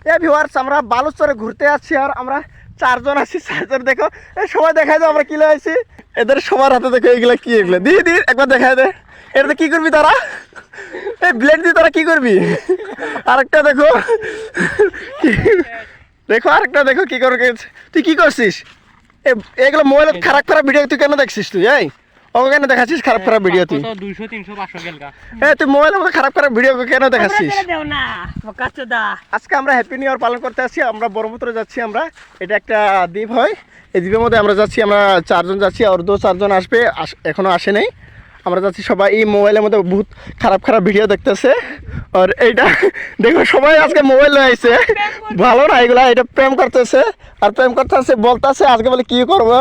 এ viewers আমরা বালুচরে ঘুরতে যাচ্ছি আর আমরা চারজন আছি। চারজন দেখো এই সবাই দেখাই দাও আমরা কি লাগাইছি। এদের সবার হাতে দেখো এগুলা কি, এগুলো দি দি একবার দেখাই দে। এটা কি করবি তারা? এই ব্লেড দিয়ে তারা কি করবি? আরেকটা দেখো, দেখো আরেকটা দেখো কি করে। তুই কি করছিস? এগুলো মোবাইলে খারাপ খারাপ ভিডিও তুই কেন দেখছিস? তুই এই ওকে কেন দেখাচ্ছিস খারাপ খারাপ ভিডিও? তুই 200 300 500 গেলগা। তুই মোবাইলের মধ্যে খারাপ খারাপ ভিডিও কেন দেখাচ্ছিস? আজকে আমরা হ্যাপি নিউ ইয়ার পালন করতে আসছি। আমরা ব্রহ্মপুত্র যাচ্ছি। আমরা এটা একটা দ্বীপ হয়, এই দ্বীপের মধ্যে আমরা যাচ্ছি। আমরা চারজন যাচ্ছি আর দু চারজন আসবে, এখনো আসে নাই। আমরা যাচ্ছি সবাই এই মোবাইলের মধ্যে বহুত খারাপ খারাপ ভিডিও দেখতেছে। আর এইটা দেখো সবাই আজকে মোবাইল আইছে, ভালো না এগুলা। এটা প্রেম করতেছে আর প্রেম করতেছে, বলতেছে আজকে বলে কি করবো,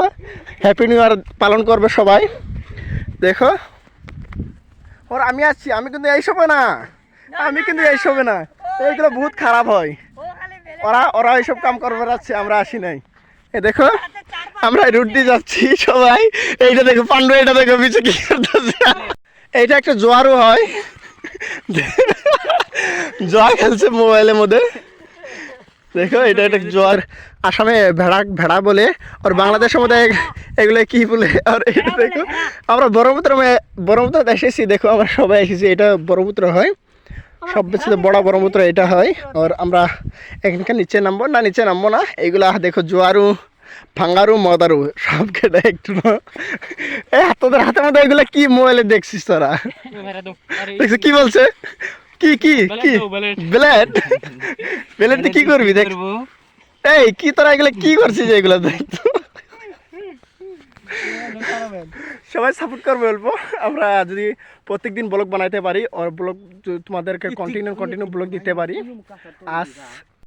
হ্যাপি নিউ ইয়ার পালন করবে সবাই। দেখো ওর আমি আসছি, আমি কিন্তু এইসবে না, আমি কিন্তু এইসবে না। এইগুলো বহুত খারাপ হয়। ওরা এইসব কাম করবে যাচ্ছে, আমরা আসি নাই। এ দেখো আমরা রুট দিয়ে যাচ্ছি সবাই। এইটা দেখো পান্ডু, এটা দেখো পিছু কি করতেছে। এইটা একটা জোয়ারও হয়, জোয়ার খেলছে মোবাইলের মধ্যে। দেখো এটা একটা জোয়ার। আসামে ভেড়া বলে, আর বাংলাদেশের মধ্যে এগুলো কি বলে। আর এটা দেখো আমরা ব্রহ্মপুত্র এসেছি। দেখো আমরা সবাই এসেছি, এটা ব্রহ্মপুত্র হয়, সব বেশি বড় ব্রহ্মপুত্র এটা হয়। আর আমরা এখানকার নিচে নামবো না, নিচে নামবো না। এইগুলা দেখো জোয়ারু ভাঙ্গারু মদারু সব কেটে একটু না। এই তোদের হাতের মধ্যে এগুলা কি মোবাইলে দেখছিস তোরা? দেখছিস কি বলছে? কি কি কি ব্লেড? ব্লেড কি করবি দেখ? এই কি তোরা এগুলা কি করছিস? এগুলা দেখ তো। সবাই সাপোর্ট করবে অল্প। আমরা যদি প্রত্যেকদিন ব্লগ বানাইতে পারি আর ব্লগ তোমাদেরকে কন্টিনিউ ব্লগ দিতে পারি। আজ